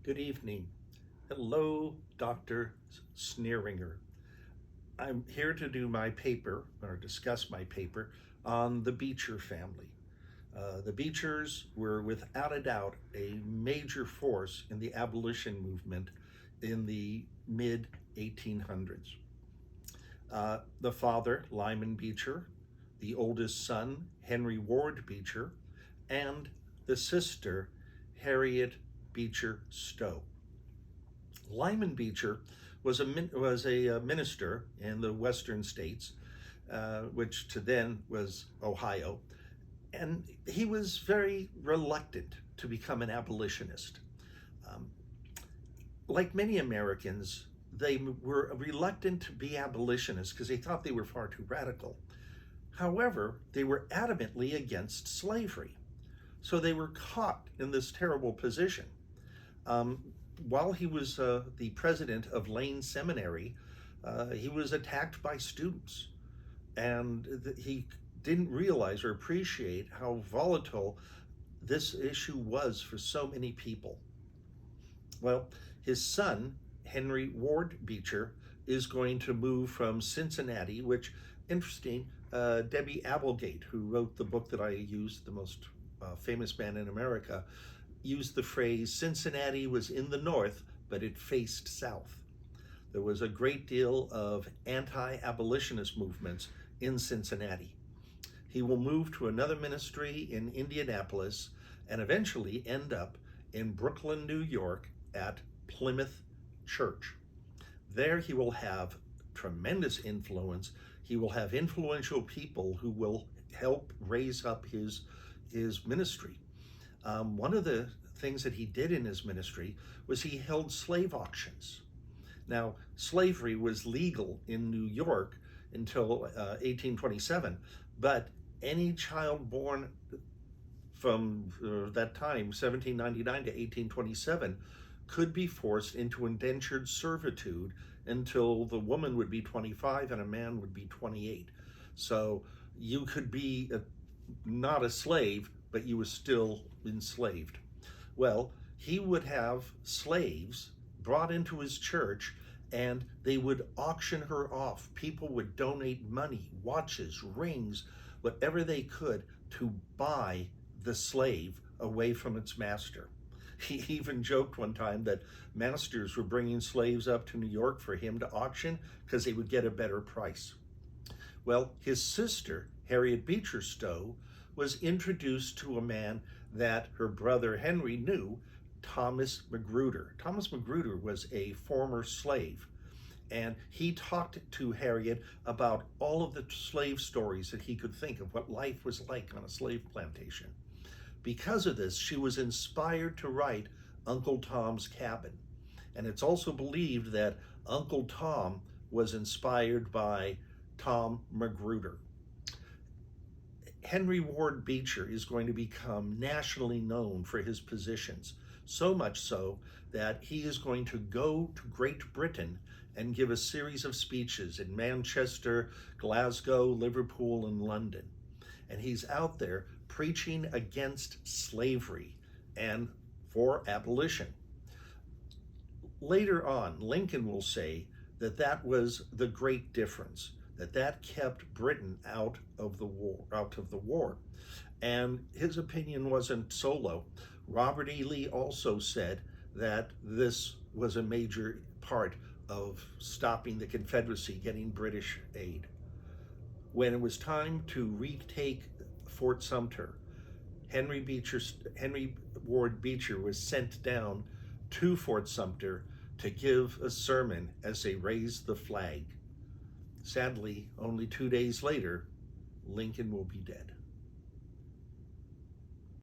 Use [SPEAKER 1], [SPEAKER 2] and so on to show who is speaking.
[SPEAKER 1] Good evening. Hello, Dr. Sneeringer. I'm here to do my paper, or discuss my paper, on the Beecher family. The Beechers were without a doubt a major force in the abolition movement in the mid 1800s. The father, Lyman Beecher, the oldest son, Henry Ward Beecher, and the sister, Harriet Beecher Stowe. Lyman Beecher was a minister in the western states, which to then was Ohio, and he was very reluctant to become an abolitionist. Um, like many Americans, they were reluctant to be abolitionists because they thought they were far too radical. However, they were adamantly against slavery. So they were caught in this terrible position. Um, while he was the president of Lane Seminary, he was attacked by students, and he didn't realize or appreciate how volatile this issue was for so many people. Well, his son, Henry Ward Beecher, is going to move from Cincinnati, which, interesting, Debbie Applegate, who wrote the book that I used, The Most Famous Man in America, used the phrase, Cincinnati was in the north, but it faced south. There was a great deal of anti-abolitionist movements in Cincinnati. He will move to another ministry in Indianapolis and eventually end up in Brooklyn, New York at Plymouth Church. There he will have tremendous influence. He will have influential people who will help raise up his ministry. One of the things that he did in his ministry was he held slave auctions. Now, slavery was legal in New York until 1827, but any child born from that time, 1799 to 1827, could be forced into indentured servitude until the woman would be 25 and a man would be 28. So you could be not a slave, but you were still enslaved. Well, he would have slaves brought into his church and they would auction her off. People would donate money, watches, rings, whatever they could to buy the slave away from its master. He even joked one time that masters were bringing slaves up to New York for him to auction because they would get a better price. Well, his sister, Harriet Beecher Stowe, was introduced to a man that her brother Henry knew, Thomas Magruder. Thomas Magruder was a former slave, and he talked to Harriet about all of the slave stories that he could think of, what life was like on a slave plantation. Because of this, she was inspired to write Uncle Tom's Cabin. And it's also believed that Uncle Tom was inspired by Tom Magruder. Henry Ward Beecher is going to become nationally known for his positions, so much so that he is going to go to Great Britain and give a series of speeches in Manchester, Glasgow, Liverpool, and London. And he's out there preaching against slavery and for abolition. Later on, Lincoln will say that that was the great difference, that kept Britain out of the war. And his opinion wasn't solo. Robert E. Lee also said that this was a major part of stopping the Confederacy getting British aid. When it was time to retake Fort Sumter, Henry Ward Beecher was sent down to Fort Sumter to give a sermon as they raised the flag. Sadly, only 2 days later, Lincoln will be dead.